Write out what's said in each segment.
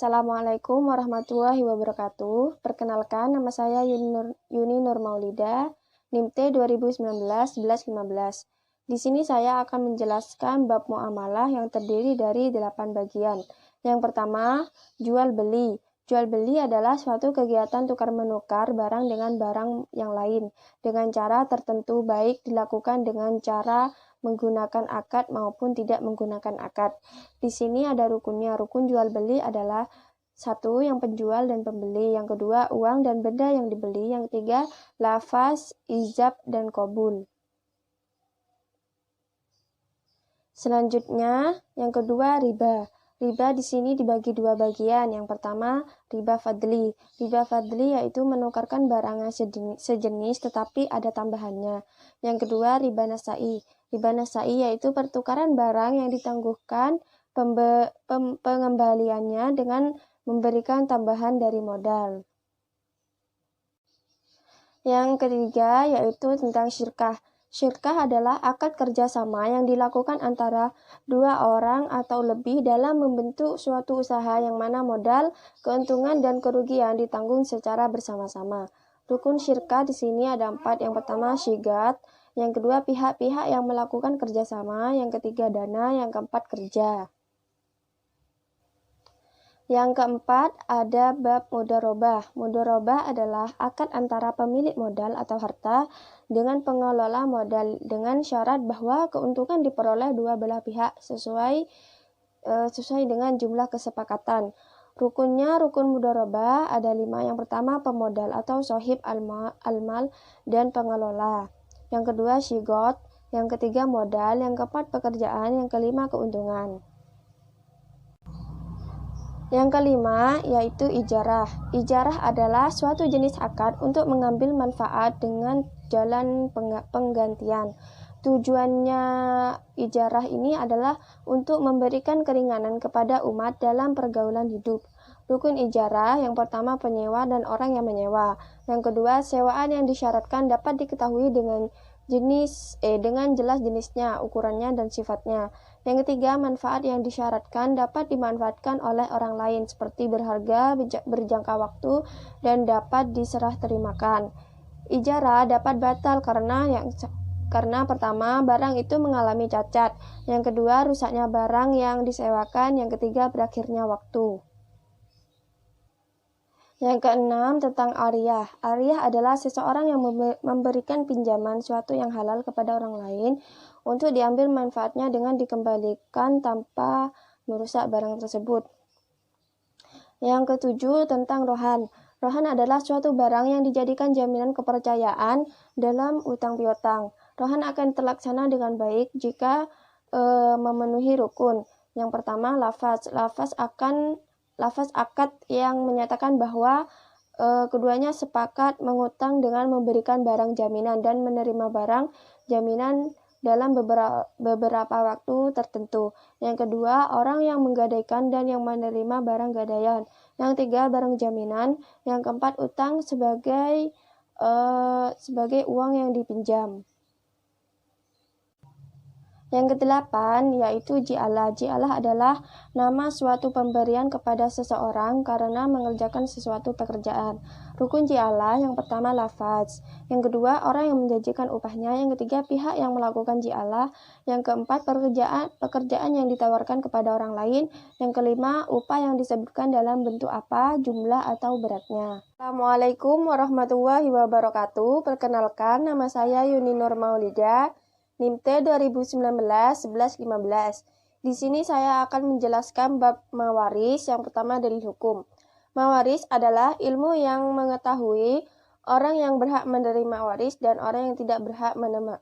Assalamualaikum warahmatullahi wabarakatuh. Perkenalkan, nama saya Yuni Nur Maulida, NIM T 2019-1115. Di sini saya akan menjelaskan bab muamalah yang terdiri dari 8 bagian. Yang pertama, jual beli. Jual beli adalah suatu kegiatan tukar-menukar barang dengan barang yang lain dengan cara tertentu, baik dilakukan dengan cara menggunakan akad maupun tidak menggunakan akad. Di sini ada rukunnya. Rukun jual beli adalah satu, yang penjual dan pembeli. Yang kedua, uang dan benda yang dibeli. Yang ketiga, lafaz, ijab, dan qabul. Selanjutnya, yang kedua, riba. Riba di sini dibagi 2 bagian. Yang pertama, riba fadli. Riba fadli yaitu menukarkan barang yang sejenis tetapi ada tambahannya. Yang kedua, riba nasai. Riba nasai yaitu pertukaran barang yang ditangguhkan pengembaliannya dengan memberikan tambahan dari modal. Yang ketiga yaitu tentang syirkah. Syirkah adalah akad kerjasama yang dilakukan antara 2 orang atau lebih dalam membentuk suatu usaha yang mana modal, keuntungan, dan kerugian ditanggung secara bersama-sama. Rukun syirkah di sini ada 4. Yang pertama, syigat. Yang kedua, pihak-pihak yang melakukan kerjasama. Yang ketiga, dana. Yang keempat, kerja. Yang keempat, ada bab mudharabah. Mudharabah adalah akad antara pemilik modal atau harta dengan pengelola modal dengan syarat bahwa keuntungan diperoleh dua belah pihak sesuai dengan jumlah kesepakatan. Rukunnya, rukun mudharabah ada 5. Yang pertama, pemodal atau sohib al-mal dan pengelola. Yang kedua, syigot. Yang ketiga, modal. Yang keempat, pekerjaan. Yang kelima, keuntungan. Yang kelima, yaitu ijarah. Ijarah adalah suatu jenis akad untuk mengambil manfaat dengan jalan penggantian. Tujuannya ijarah ini adalah untuk memberikan keringanan kepada umat dalam pergaulan hidup. Rukun ijarah, yang pertama penyewa dan orang yang menyewa. Yang kedua, sewaan yang disyaratkan dapat diketahui dengan jelas jenisnya, ukurannya, dan sifatnya. Yang ketiga, manfaat yang disyaratkan dapat dimanfaatkan oleh orang lain seperti berharga, berjangka waktu, dan dapat diserah terimakan. Ijarah dapat batal karena pertama, barang itu mengalami cacat. Yang kedua, rusaknya barang yang disewakan. Yang ketiga, berakhirnya waktu. Yang keenam, tentang ariyah. Ariyah adalah seseorang yang memberikan pinjaman suatu yang halal kepada orang lain untuk diambil manfaatnya dengan dikembalikan tanpa merusak barang tersebut. Yang ketujuh, tentang rohan. Rohan adalah suatu barang yang dijadikan jaminan kepercayaan dalam utang piutang. Rohan akan terlaksana dengan baik jika memenuhi rukun. Yang pertama, lafaz. Lafaz akad yang menyatakan bahwa keduanya sepakat mengutang dengan memberikan barang jaminan dan menerima barang jaminan dalam beberapa waktu tertentu. Yang kedua, orang yang menggadaikan dan yang menerima barang gadaian. Yang tiga, barang jaminan. Yang keempat, utang sebagai uang yang dipinjam. Yang kedelapan, yaitu ji'alah. Ji'alah adalah nama suatu pemberian kepada seseorang karena mengerjakan sesuatu pekerjaan. Rukun ji'alah, yang pertama lafaz. Yang kedua, orang yang menjanjikan upahnya. Yang ketiga, pihak yang melakukan ji'alah. Yang keempat, pekerjaan yang ditawarkan kepada orang lain. Yang kelima, upah yang disebutkan dalam bentuk apa, jumlah atau beratnya. Assalamualaikum warahmatullahi wabarakatuh. Perkenalkan, nama saya Yuni Nur Maulida, NIM T 2019-1115. Di sini saya akan menjelaskan bab mawaris. Yang pertama, dalil hukum. Mawaris adalah ilmu yang mengetahui orang yang berhak menerima waris dan orang yang tidak berhak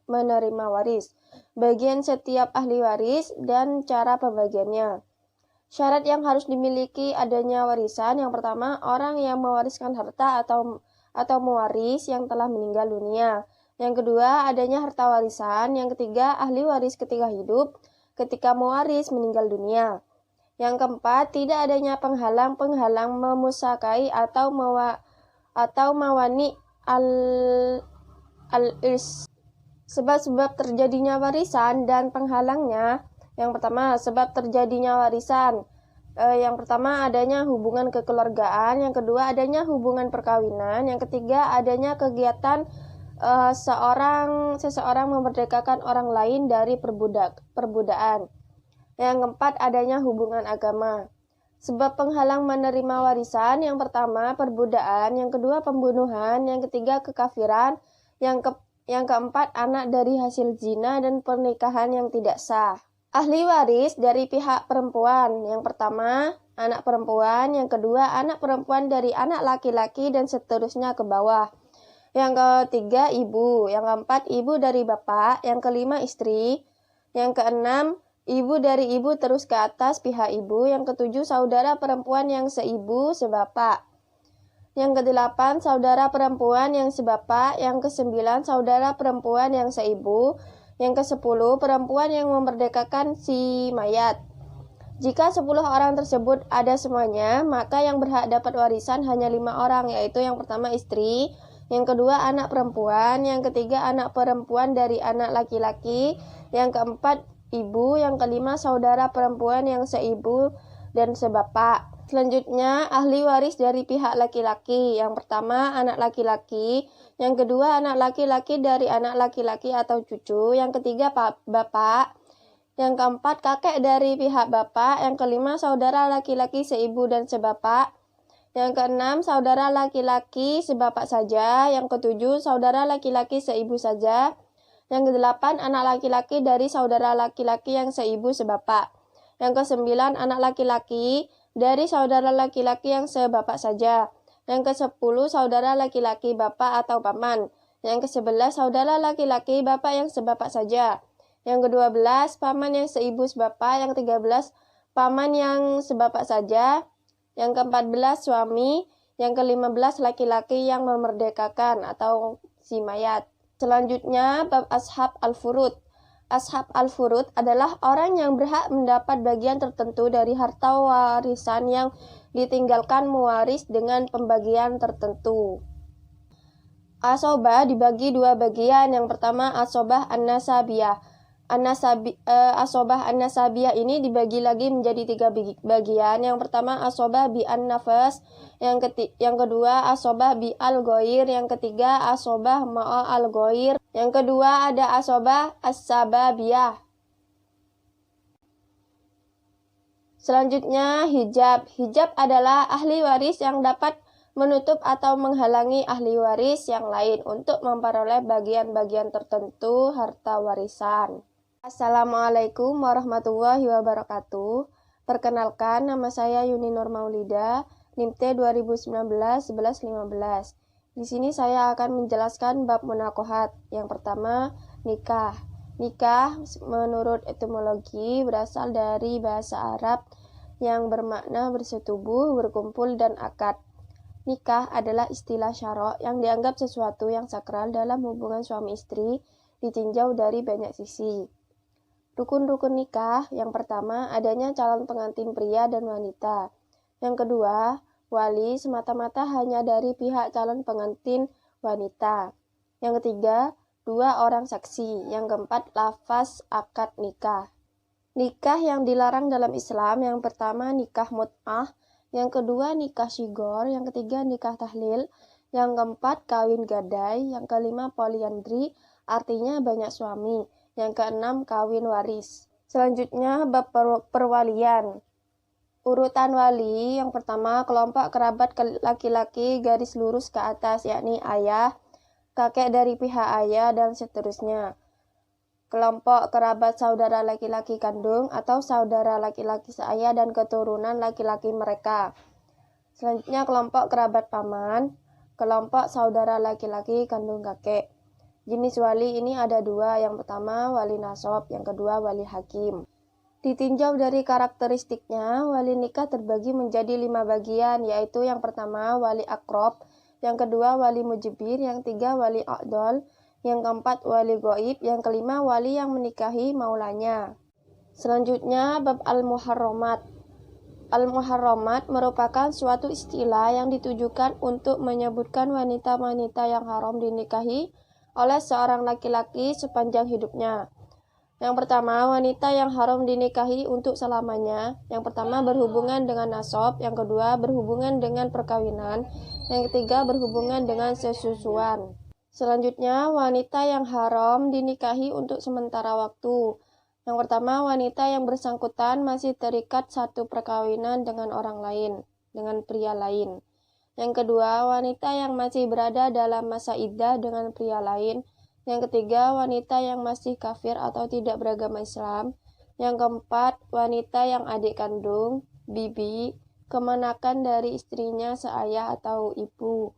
menerima waris, bagian setiap ahli waris, dan cara pembagiannya. Syarat yang harus dimiliki adanya warisan. Yang pertama, orang yang mewariskan harta atau mewaris yang telah meninggal dunia. Yang kedua, adanya harta warisan. Yang ketiga, ahli waris ketika hidup, ketika mewaris meninggal dunia. Yang keempat, tidak adanya penghalang memusakai atau mawani al-irs. Sebab-sebab terjadinya warisan dan penghalangnya. Yang pertama, sebab terjadinya warisan. Yang pertama adanya hubungan kekeluargaan, yang kedua adanya hubungan perkawinan, yang ketiga adanya kegiatan seseorang memerdekakan orang lain dari perbudakan. Yang keempat adanya hubungan agama. Sebab penghalang menerima warisan, yang pertama perbudakan, yang kedua pembunuhan, yang ketiga kekafiran, yang keempat anak dari hasil zina dan pernikahan yang tidak sah. Ahli waris dari pihak perempuan, yang pertama anak perempuan, yang kedua anak perempuan dari anak laki-laki dan seterusnya ke bawah. Yang ketiga ibu, yang keempat ibu dari bapak, yang kelima istri, yang keenam ibu dari ibu terus ke atas pihak ibu, yang ketujuh saudara perempuan yang seibu sebapak, yang kedelapan saudara perempuan yang sebapak, yang kesembilan saudara perempuan yang seibu, yang ke-10 perempuan yang memerdekakan si mayat. Jika 10 orang tersebut ada semuanya, maka yang berhak dapat warisan hanya 5 orang, yaitu yang pertama istri, yang kedua anak perempuan, yang ketiga anak perempuan dari anak laki-laki, yang keempat ibu, yang kelima saudara perempuan yang seibu dan sebapak. Selanjutnya, ahli waris dari pihak laki-laki. Yang pertama, anak laki-laki. Yang kedua, anak laki-laki dari anak laki-laki atau cucu. Yang ketiga, bapak. Yang keempat, kakek dari pihak bapak. Yang kelima, saudara laki-laki seibu dan sebapak. Yang keenam, saudara laki-laki sebapak saja. Yang ketujuh, saudara laki-laki seibu saja. Yang kedelapan, anak laki-laki dari saudara laki-laki yang seibu sebapak. Yang kesembilan, anak laki-laki dari saudara laki-laki yang sebapak saja. Yang ke-10, saudara laki-laki bapak atau paman. Yang ke-11, saudara laki-laki bapak yang sebapak saja. Yang ke-12, paman yang seibu sebapak. Yang ke-13, paman yang sebapak saja. Yang ke-14, suami. Yang ke-15, laki-laki yang memerdekakan atau si mayat. Selanjutnya, bab ashab al-furud. Ashab al-furud adalah orang yang berhak mendapat bagian tertentu dari harta warisan yang ditinggalkan mewaris dengan pembagian tertentu. Asobah dibagi dua bagian. Yang pertama asobah an-nasabiyah. Asobah an-nasabiyah ini dibagi lagi menjadi 3 bagian. Yang pertama asobah bi an-nafas, yang kedua asobah bi al-ghair, yang ketiga asobah ma'a al-ghair, yang kedua ada asobah as-sababiyah. Selanjutnya hijab. Hijab adalah ahli waris yang dapat menutup atau menghalangi ahli waris yang lain untuk memperoleh bagian-bagian tertentu harta warisan. Assalamualaikum warahmatullahi wabarakatuh. Perkenalkan, nama saya Yuni Nur Maulida, NIM T 2019-1115. Di sini saya akan menjelaskan bab munakohat. Yang pertama, nikah. Nikah menurut etimologi berasal dari bahasa Arab yang bermakna bersetubuh, berkumpul, dan akad. Nikah adalah istilah syara' yang dianggap sesuatu yang sakral dalam hubungan suami istri, ditinjau dari banyak sisi. Rukun-rukun nikah, yang pertama adanya calon pengantin pria dan wanita. Yang kedua, wali semata-mata hanya dari pihak calon pengantin wanita. Yang ketiga, 2 orang saksi. Yang keempat, lafaz akad nikah. Nikah yang dilarang dalam Islam, yang pertama nikah mut'ah, yang kedua nikah syigor, yang ketiga nikah tahlil, yang keempat kawin gadai, yang kelima poliandri, artinya banyak suami. Yang keenam, kawin waris. Selanjutnya, bab perwalian. Urutan wali, yang pertama, kelompok kerabat laki-laki garis lurus ke atas, yakni ayah, kakek dari pihak ayah, dan seterusnya. Kelompok kerabat saudara laki-laki kandung atau saudara laki-laki seayah dan keturunan laki-laki mereka. Selanjutnya, kelompok kerabat paman, kelompok saudara laki-laki kandung kakek. Jenis wali ini ada 2, yang pertama wali nasab, yang kedua wali hakim. Ditinjau dari karakteristiknya, wali nikah terbagi menjadi 5 bagian, yaitu yang pertama wali akrob, yang kedua wali mujibir, yang ketiga wali a'dol, yang keempat wali goib, yang kelima wali yang menikahi maulanya. Selanjutnya bab al-muharramat. Al-muharramat merupakan suatu istilah yang ditujukan untuk menyebutkan wanita-wanita yang haram dinikahi oleh seorang laki-laki sepanjang hidupnya. Yang pertama, wanita yang haram dinikahi untuk selamanya. Yang pertama, berhubungan dengan nasab. Yang kedua, berhubungan dengan perkawinan. Yang ketiga, berhubungan dengan sesusuan. Selanjutnya, wanita yang haram dinikahi untuk sementara waktu. Yang pertama, wanita yang bersangkutan masih terikat satu perkawinan dengan orang lain, dengan pria lain. Yang kedua, wanita yang masih berada dalam masa iddah dengan pria lain. Yang ketiga, wanita yang masih kafir atau tidak beragama Islam. Yang keempat, wanita yang adik kandung, bibi, kemenakan dari istrinya seayah atau ibu.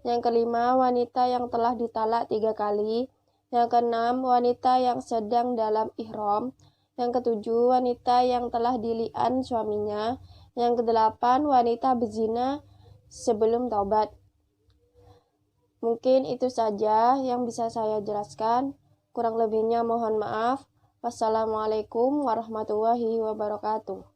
Yang kelima, wanita yang telah ditalak 3 kali. Yang keenam, wanita yang sedang dalam ihram. Yang ketujuh, wanita yang telah dili'an suaminya. Yang kedelapan, wanita berzina sebelum taubat. Mungkin itu saja yang bisa saya jelaskan. Kurang lebihnya mohon maaf. Wassalamualaikum warahmatullahi wabarakatuh.